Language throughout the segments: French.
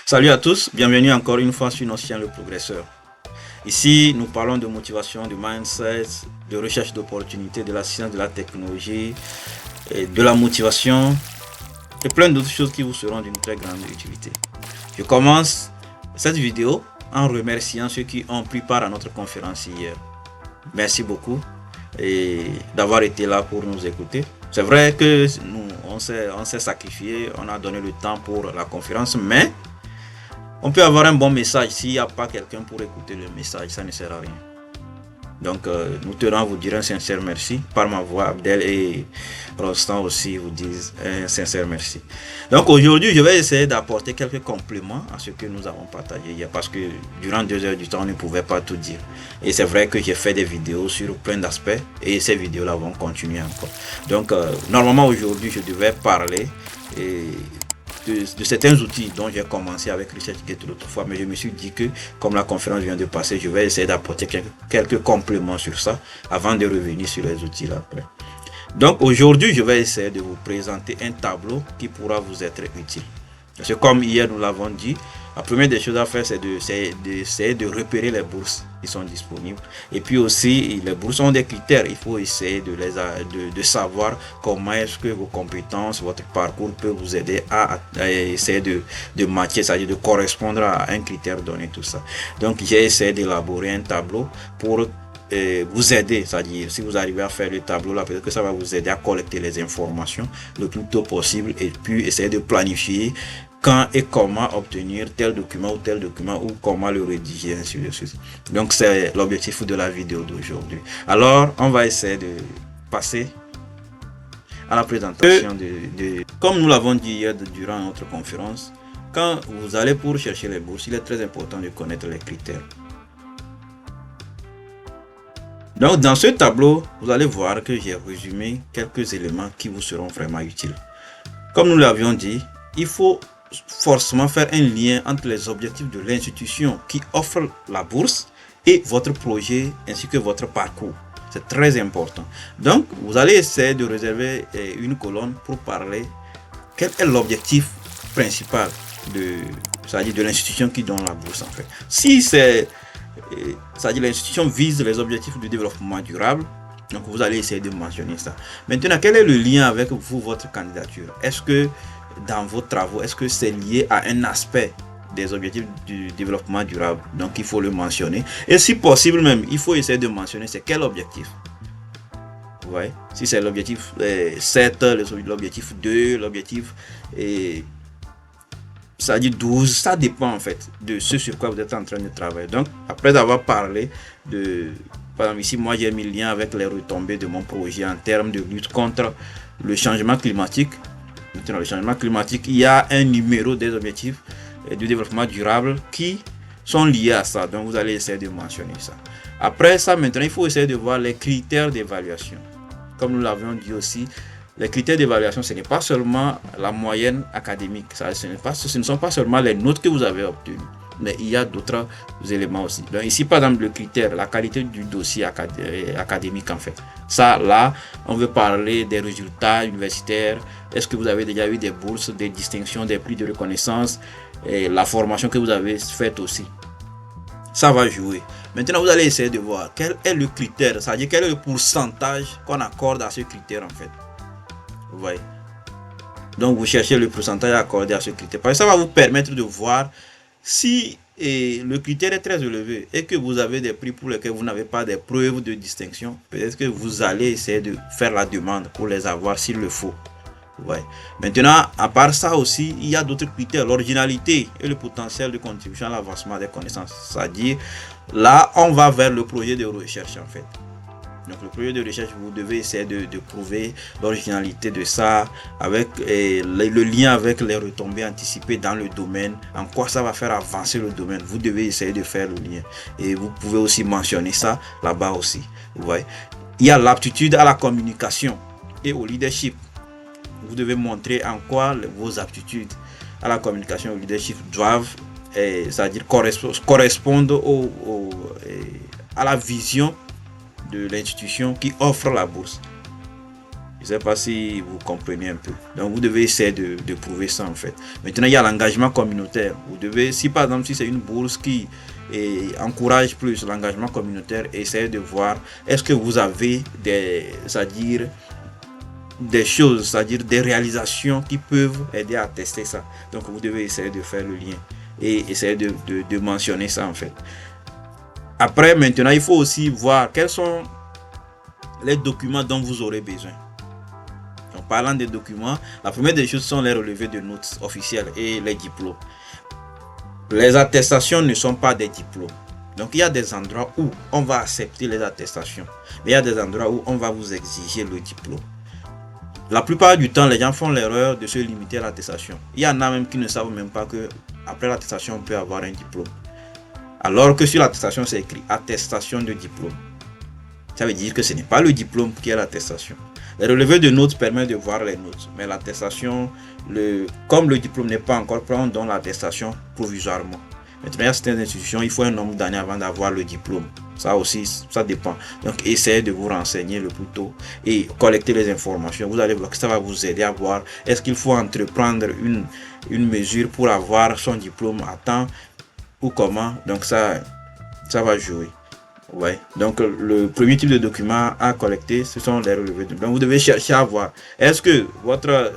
Salut à tous, bienvenue encore une fois sur notre chaîne Le Progresseur. Ici, nous parlons de motivation, de mindset, de recherche d'opportunités, de la science, de la technologie, et de la motivation et plein d'autres choses qui vous seront d'une très grande utilité. Je commence cette vidéo en remerciant ceux qui ont pris part à notre conférence hier. Merci beaucoup et d'avoir été là pour nous écouter. C'est vrai que nous, on s'est sacrifié, on a donné le temps pour la conférence, mais on peut avoir un bon message s'il n'y a pas quelqu'un pour écouter le message, ça ne sert à rien. Donc nous tenons à vous dire un sincère merci. Par ma voix, Abdel et Rostan aussi vous disent un sincère merci. Donc aujourd'hui, je vais essayer d'apporter quelques compléments à ce que nous avons partagé hier, parce que durant 2 heures du temps, on ne pouvait pas tout dire. Et c'est vrai que j'ai fait des vidéos sur plein d'aspects et ces vidéos-là vont continuer encore. Donc normalement aujourd'hui, je devais parler de certains outils dont j'ai commencé avec ResearchGate l'autre fois, mais je me suis dit que comme la conférence vient de passer, je vais essayer d'apporter quelques compléments sur ça avant de revenir sur les outils là après. Donc aujourd'hui, je vais essayer de vous présenter un tableau qui pourra vous être utile. Parce que comme hier nous l'avons dit, la première des choses à faire, c'est d'essayer de repérer les bourses qui sont disponibles. Et puis aussi, les bourses ont des critères. Il faut essayer de savoir comment est-ce que vos compétences, votre parcours peut vous aider à essayer de matcher, c'est-à-dire de correspondre à un critère donné, tout ça. Donc, j'ai essayé d'élaborer un tableau pour vous aider, c'est-à-dire si vous arrivez à faire le tableau là, peut-être que ça va vous aider à collecter les informations le plus tôt possible et puis essayer de planifier quand et comment obtenir tel document ou comment le rédiger, ainsi de suite. Donc c'est l'objectif de la vidéo d'aujourd'hui. Alors on va essayer de passer à la présentation comme nous l'avons dit hier durant notre conférence. Quand vous allez pour chercher les bourses, il est très important de connaître les critères. Donc dans ce tableau, vous allez voir que j'ai résumé quelques éléments qui vous seront vraiment utiles. Comme nous l'avions dit, il faut forcément faire un lien entre les objectifs de l'institution qui offre la bourse et votre projet ainsi que votre parcours. C'est très important. Donc vous allez essayer de réserver une colonne pour parler quel est l'objectif principal de l'institution qui donne la bourse en fait. Si c'est-à-dire l'institution vise les objectifs du développement durable, donc vous allez essayer de mentionner ça. Maintenant, quel est le lien avec vous, votre candidature? Est-ce que dans vos travaux, est-ce que c'est lié à un aspect des objectifs du développement durable? Donc il faut le mentionner. Et si possible même, il faut essayer de mentionner c'est quel objectif. Vous voyez? Si c'est l'objectif 7, l'objectif 2, l'objectif ça dit 12, ça dépend en fait de ce sur quoi vous êtes en train de travailler. Donc après avoir parlé par exemple ici moi j'ai mis le lien avec les retombées de mon projet en termes de lutte contre le changement climatique. Maintenant le changement climatique, il y a un numéro des objectifs du développement durable qui sont liés à ça. Donc vous allez essayer de mentionner ça. Après ça, maintenant il faut essayer de voir les critères d'évaluation. Comme nous l'avions dit aussi, les critères d'évaluation, ce n'est pas seulement la moyenne académique, ce ne sont pas seulement les notes que vous avez obtenues, mais il y a d'autres éléments aussi. Donc ici, par exemple, le critère, la qualité du dossier académique en fait. Ça, là, on veut parler des résultats universitaires. Est-ce que vous avez déjà eu des bourses, des distinctions, des prix de reconnaissance, et la formation que vous avez faite aussi. Ça va jouer. Maintenant, vous allez essayer de voir quel est le critère, c'est-à-dire quel est le pourcentage qu'on accorde à ce critère en fait. Vous voyez. Donc vous cherchez le pourcentage accordé à ce critère. Parce que ça va vous permettre de voir si le critère est très élevé et que vous avez des prix pour lesquels vous n'avez pas des preuves de distinction. Peut-être que vous allez essayer de faire la demande pour les avoir s'il le faut. Ouais. Maintenant, à part ça aussi, il y a d'autres critères, l'originalité et le potentiel de contribution à l'avancement des connaissances. C'est-à-dire, là, on va vers le projet de recherche en fait. Donc le projet de recherche, vous devez essayer de prouver l'originalité de ça, avec le lien avec les retombées anticipées dans le domaine, en quoi ça va faire avancer le domaine. Vous devez essayer de faire le lien. Et vous pouvez aussi mentionner ça là-bas aussi. Vous voyez. Il y a l'aptitude à la communication et au leadership. Vous devez montrer en quoi vos aptitudes à la communication et au leadership doivent, c'est-à-dire correspondre à la vision de l'institution qui offre la bourse. Je ne sais pas si vous comprenez un peu. Donc, vous devez essayer de prouver ça, en fait. Maintenant, il y a l'engagement communautaire. Vous devez, si par exemple, si c'est une bourse qui encourage plus l'engagement communautaire, essayez de voir est-ce que vous avez des choses, c'est-à-dire des réalisations qui peuvent aider à tester ça. Donc, vous devez essayer de faire le lien et essayer de mentionner ça, en fait. Après, maintenant, il faut aussi voir quels sont les documents dont vous aurez besoin. En parlant des documents, la première des choses sont les relevés de notes officielles et les diplômes. Les attestations ne sont pas des diplômes. Donc, il y a des endroits où on va accepter les attestations, mais il y a des endroits où on va vous exiger le diplôme. La plupart du temps, les gens font l'erreur de se limiter à l'attestation. Il y en a même qui ne savent même pas que après l'attestation, on peut avoir un diplôme. Alors que sur l'attestation, c'est écrit attestation de diplôme. Ça veut dire que ce n'est pas le diplôme qui est l'attestation. Le relevé de notes permet de voir les notes, mais l'attestation, comme le diplôme n'est pas encore prêt, on donne l'attestation provisoirement. Maintenant, il y a certaines institutions, il faut un nombre d'années avant d'avoir le diplôme. Ça aussi, ça dépend. Donc, essayez de vous renseigner le plus tôt et collecter les informations. Vous allez voir que ça va vous aider à voir est-ce qu'il faut entreprendre une mesure pour avoir son diplôme à temps ou comment. Donc, ça va jouer. Ouais. Donc, le premier type de document à collecter, ce sont les relevés de notes. Donc, vous devez chercher à voir est-ce que votre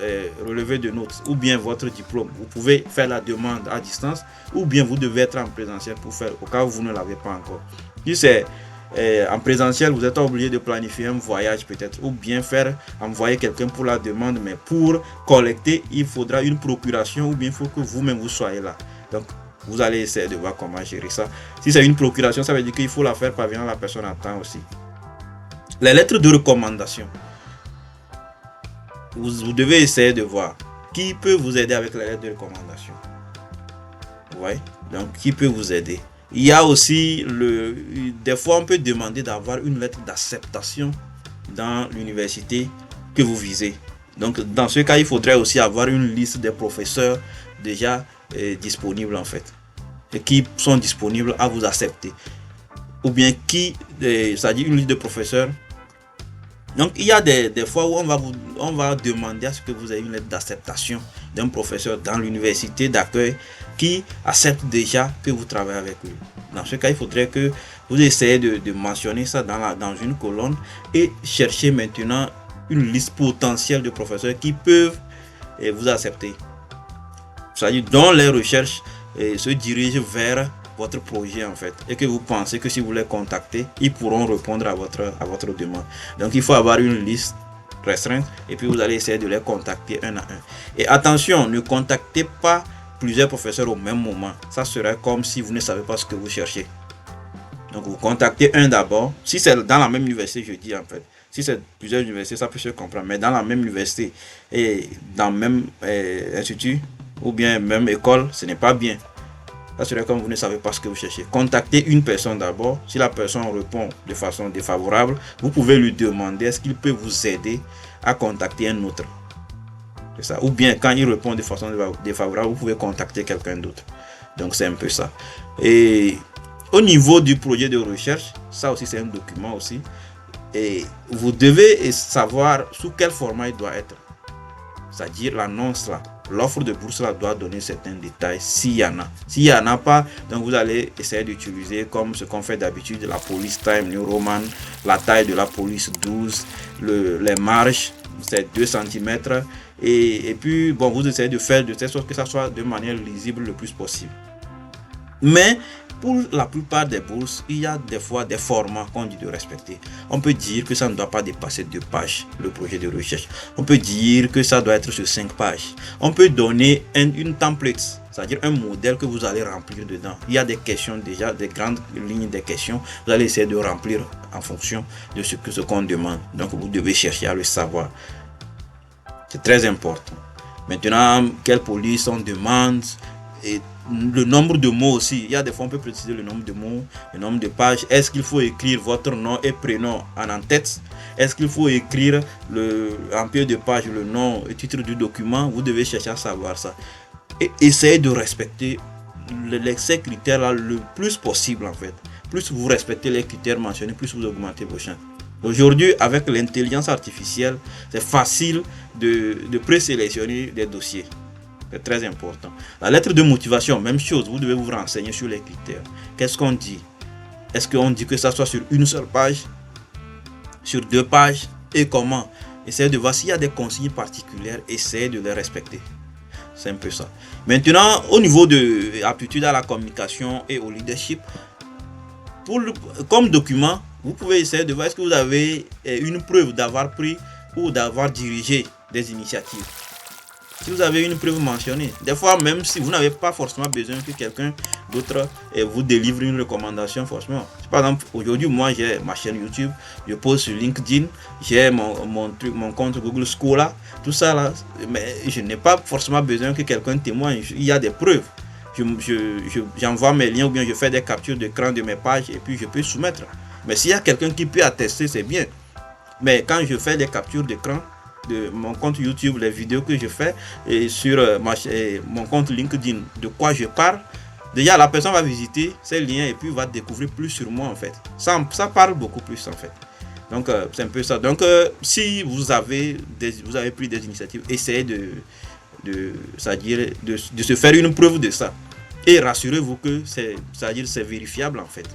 relevé de notes ou bien votre diplôme, vous pouvez faire la demande à distance ou bien vous devez être en présentiel pour faire au cas où vous ne l'avez pas encore. Si c'est en présentiel, vous êtes obligé de planifier un voyage peut-être ou bien envoyer quelqu'un pour la demande, mais pour collecter, il faudra une procuration ou bien il faut que vous-même vous soyez là. Donc, vous allez essayer de voir comment gérer ça. Si c'est une procuration, ça veut dire qu'il faut la faire parvenir à la personne à temps aussi. Les lettres de recommandation. Vous devez essayer de voir qui peut vous aider avec les lettres de recommandation. Ouais. Donc, qui peut vous aider. Il y a aussi, des fois, on peut demander d'avoir une lettre d'acceptation dans l'université que vous visez. Donc, dans ce cas, il faudrait aussi avoir une liste des professeurs déjà disponibles en fait. Et qui sont disponibles à vous accepter. Ou bien c'est-à-dire une liste de professeurs. Donc, il y a des fois où on va demander à ce que vous ayez une lettre d'acceptation d'un professeur dans l'université d'accueil qui accepte déjà que vous travaillez avec lui. Dans ce cas, il faudrait que vous essayez de mentionner ça dans une colonne et chercher maintenant une liste potentielle de professeurs qui peuvent vous accepter. C'est-à-dire dont les recherches se dirigent vers votre projet en fait et que vous pensez que si vous les contactez, ils pourront répondre à votre demande. Donc il faut avoir une liste restreinte et puis vous allez essayer de les contacter un à un. Et attention, ne contactez pas plusieurs professeurs au même moment. Ça serait comme si vous ne savez pas ce que vous cherchez. Donc vous contactez un d'abord. Si c'est dans la même université, je dis en fait. Si c'est plusieurs universités, ça peut se comprendre. Mais dans la même université et dans le même institut ou bien même école, ce n'est pas bien. Ça serait comme vous ne savez pas ce que vous cherchez. Contactez une personne d'abord. Si la personne répond de façon défavorable, vous pouvez lui demander est-ce qu'il peut vous aider à contacter un autre. C'est ça. Ou bien quand il répond de façon défavorable, vous pouvez contacter quelqu'un d'autre. Donc c'est un peu ça. Et au niveau du projet de recherche, ça aussi c'est un document aussi. Et vous devez savoir sous quel format il doit être. C'est-à-dire l'annonce là. L'offre de bourse là doit donner certains détails s'il y en a. S'il n'y en a pas, donc vous allez essayer d'utiliser comme ce qu'on fait d'habitude la police time New Roman, la taille de la police 12, les marges c'est 2 cm et puis bon vous essayez de faire de telle sorte que ça soit de manière lisible le plus possible. Mais pour la plupart des bourses, il y a des fois des formats qu'on dit de respecter. On peut dire que ça ne doit pas dépasser 2 pages, le projet de recherche. On peut dire que ça doit être sur 5 pages. On peut donner une template, c'est-à-dire un modèle que vous allez remplir dedans. Il y a des questions déjà, des grandes lignes des questions. Vous allez essayer de remplir en fonction de ce qu'on demande. Donc vous devez chercher à le savoir. C'est très important. Maintenant, quelle police on demande et le nombre de mots aussi. Il y a des fois on peut préciser le nombre de mots, le nombre de pages. Est-ce qu'il faut écrire votre nom et prénom en tête? Est-ce qu'il faut écrire en pied de page le nom et titre du document? Vous devez chercher à savoir ça. Et essayez de respecter ces critères là le plus possible en fait. Plus vous respectez les critères mentionnés, plus vous augmentez vos chances. Aujourd'hui, avec l'intelligence artificielle, c'est facile de présélectionner des dossiers. C'est très important. La lettre de motivation, même chose, vous devez vous renseigner sur les critères. Qu'est-ce qu'on dit? Est-ce qu'on dit que ça soit sur une seule page, sur 2 pages, et comment? Essayez de voir s'il y a des consignes particulières, essayez de les respecter. C'est un peu ça. Maintenant, au niveau de l'aptitude à la communication et au leadership, comme document, vous pouvez essayer de voir est-ce que vous avez une preuve d'avoir pris ou d'avoir dirigé des initiatives. Si vous avez une preuve mentionnée, des fois même si vous n'avez pas forcément besoin que quelqu'un d'autre vous délivre une recommandation, forcément. Par exemple, aujourd'hui, moi j'ai ma chaîne YouTube, je pose sur LinkedIn, j'ai mon compte Google Scholar, tout ça là, mais je n'ai pas forcément besoin que quelqu'un témoigne, il y a des preuves. J'envoie mes liens ou bien je fais des captures d'écran de mes pages et puis je peux soumettre. Mais s'il y a quelqu'un qui peut attester, c'est bien. Mais quand je fais des captures d'écran de mon compte YouTube, les vidéos que je fais et sur mon compte LinkedIn, de quoi je parle, déjà la personne va visiter ces liens et puis va découvrir plus sur moi en fait. Ça parle beaucoup plus en fait. Donc c'est un peu ça. Donc si vous avez pris des initiatives, essayez de se faire une preuve de ça. Et rassurez-vous que c'est vérifiable en fait.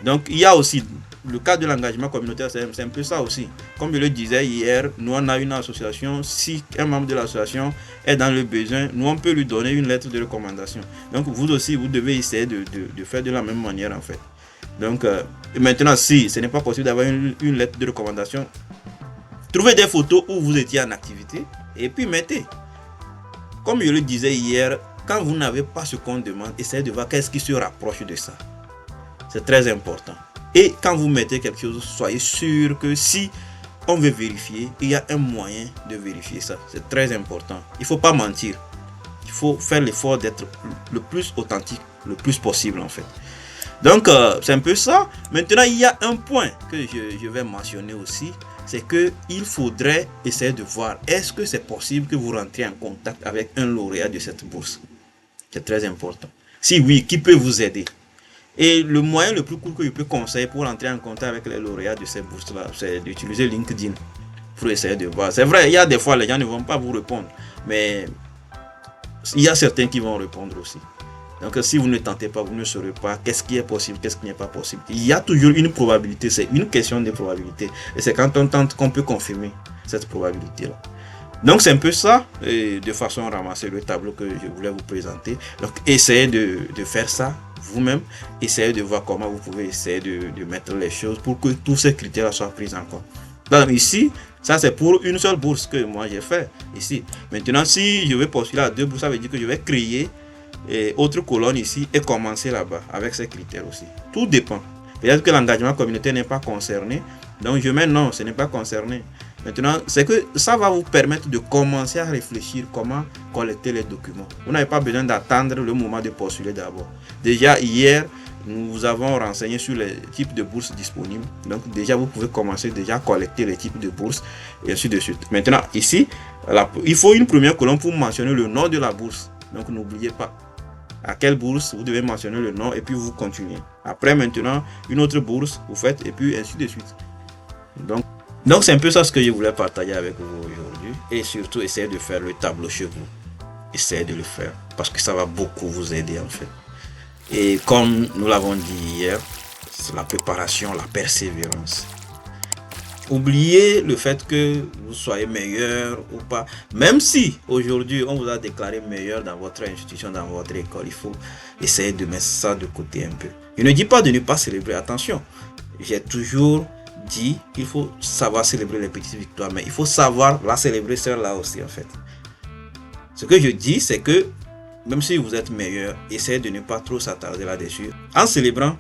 Donc il y a aussi le cas de l'engagement communautaire, c'est un peu ça aussi. Comme je le disais hier, nous on a une association, si un membre de l'association est dans le besoin, nous on peut lui donner une lettre de recommandation. Donc vous aussi, vous devez essayer de faire de la même manière en fait. Donc maintenant, si ce n'est pas possible d'avoir une lettre de recommandation, trouvez des photos où vous étiez en activité et puis mettez. Comme je le disais hier, quand vous n'avez pas ce qu'on demande, essayez de voir qu'est-ce qui se rapproche de ça. C'est très important. Et quand vous mettez quelque chose, soyez sûr que si on veut vérifier, il y a un moyen de vérifier ça. C'est très important. Il ne faut pas mentir. Il faut faire l'effort d'être le plus authentique, le plus possible en fait. Donc, c'est un peu ça. Maintenant, il y a un point que je vais mentionner aussi. C'est qu'il faudrait essayer de voir est-ce que c'est possible que vous rentriez en contact avec un lauréat de cette bourse. C'est très important. Si oui, qui peut vous aider? Et le moyen le plus court que je peux conseiller pour entrer en contact avec les lauréats de ces bourses-là, c'est d'utiliser LinkedIn pour essayer de voir. C'est vrai, il y a des fois, les gens ne vont pas vous répondre, mais il y a certains qui vont répondre aussi. Donc, si vous ne tentez pas, vous ne saurez pas qu'est-ce qui est possible, qu'est-ce qui n'est pas possible. Il y a toujours une probabilité, c'est une question de probabilité. Et c'est quand on tente qu'on peut confirmer cette probabilité-là. Donc, c'est un peu ça, et de façon à ramasser le tableau que je voulais vous présenter. Donc, essayez de faire ça vous-même. Essayez de voir comment vous pouvez essayer de mettre les choses pour que tous ces critères soient pris en compte. Donc, ici, ça c'est pour une seule bourse que moi j'ai fait ici. Maintenant, si je vais postuler à 2 bourses, ça veut dire que je vais créer autre colonne ici et commencer là-bas avec ces critères aussi. Tout dépend. Peut-être que l'engagement communautaire n'est pas concerné. Donc, je mets non, ce n'est pas concerné. Maintenant, c'est que ça va vous permettre de commencer à réfléchir comment collecter les documents. Vous n'avez pas besoin d'attendre le moment de postuler d'abord. Déjà, hier, nous vous avons renseigné sur les types de bourses disponibles. Donc, déjà, vous pouvez commencer déjà à collecter les types de bourses et ainsi de suite. Maintenant, ici, il faut une première colonne pour mentionner le nom de la bourse. Donc, n'oubliez pas à quelle bourse vous devez mentionner le nom et puis vous continuez. Après, maintenant, une autre bourse, vous faites et puis ainsi de suite. Donc c'est un peu ça ce que je voulais partager avec vous aujourd'hui. Et surtout, essayez de faire le tableau chez vous. Essayez de le faire parce que ça va beaucoup vous aider en fait. Et comme nous l'avons dit hier, c'est la préparation, la persévérance. Oubliez le fait que vous soyez meilleur ou pas. Même si aujourd'hui on vous a déclaré meilleur dans votre institution, dans votre école, il faut essayer de mettre ça de côté un peu. Je ne dis pas de ne pas célébrer, attention. J'ai toujours dit qu'il faut savoir célébrer les petites victoires, mais il faut savoir la célébrer celle-là aussi en fait. Ce que je dis, c'est que même si vous êtes meilleur, essayez de ne pas trop s'attarder là-dessus. En célébrant,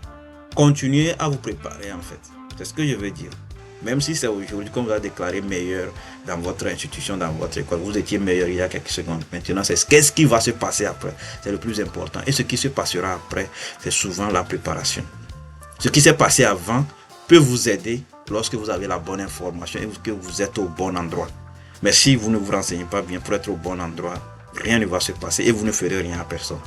continuez à vous préparer en fait. C'est ce que je veux dire. Même si c'est aujourd'hui qu'on vous a déclaré meilleur dans votre institution, dans votre école, vous étiez meilleur il y a quelques secondes. Maintenant, c'est qu'est-ce qui va se passer après. C'est le plus important. Et ce qui se passera après, c'est souvent la préparation. Ce qui s'est passé avant peut vous aider lorsque vous avez la bonne information et que vous êtes au bon endroit. Mais si vous ne vous renseignez pas bien pour être au bon endroit, rien ne va se passer et vous ne ferez rien à personne.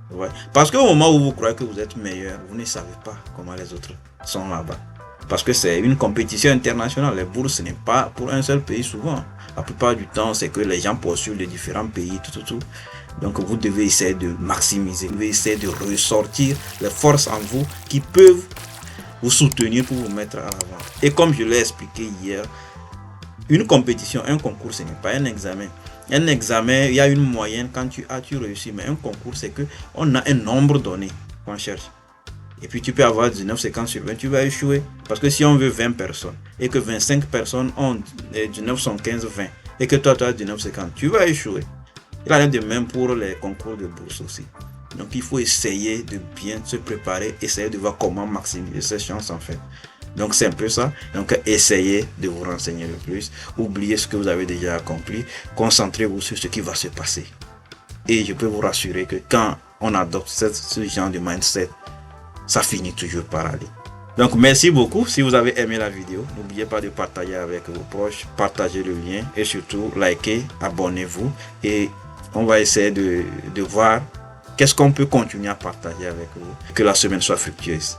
Ouais. Parce qu'au moment où vous croyez que vous êtes meilleur, vous ne savez pas comment les autres sont là-bas. Parce que c'est une compétition internationale. Les bourses, ce n'est pas pour un seul pays souvent. La plupart du temps, c'est que les gens postulent de différents pays, tout. Donc vous devez essayer de maximiser, vous devez essayer de ressortir les forces en vous qui peuvent vous soutenir pour vous mettre à l'avant. Et comme je l'ai expliqué hier, une compétition, un concours, ce n'est pas un examen. Un examen, il y a une moyenne quand tu réussis, mais un concours, c'est que on a un nombre donné qu'on cherche. Et puis tu peux avoir 19,50 sur 20, tu vas échouer. Parce que si on veut 20 personnes et que 25 personnes ont 19,15, 20 et que toi tu as 19,50, tu vas échouer. Il en est de même pour les concours de bourse aussi. Donc il faut essayer de bien se préparer, essayer de voir comment maximiser ses chances en fait. Donc c'est un peu ça. Donc essayez de vous renseigner le plus. Oubliez ce que vous avez déjà accompli. Concentrez-vous sur ce qui va se passer. Et je peux vous rassurer que quand on adopte ce genre de mindset, ça finit toujours par aller. Donc merci beaucoup. Si vous avez aimé la vidéo, n'oubliez pas de partager avec vos proches, partagez le lien et surtout likez, abonnez-vous et on va essayer de voir qu'est-ce qu'on peut continuer à partager avec vous. Que la semaine soit fructueuse.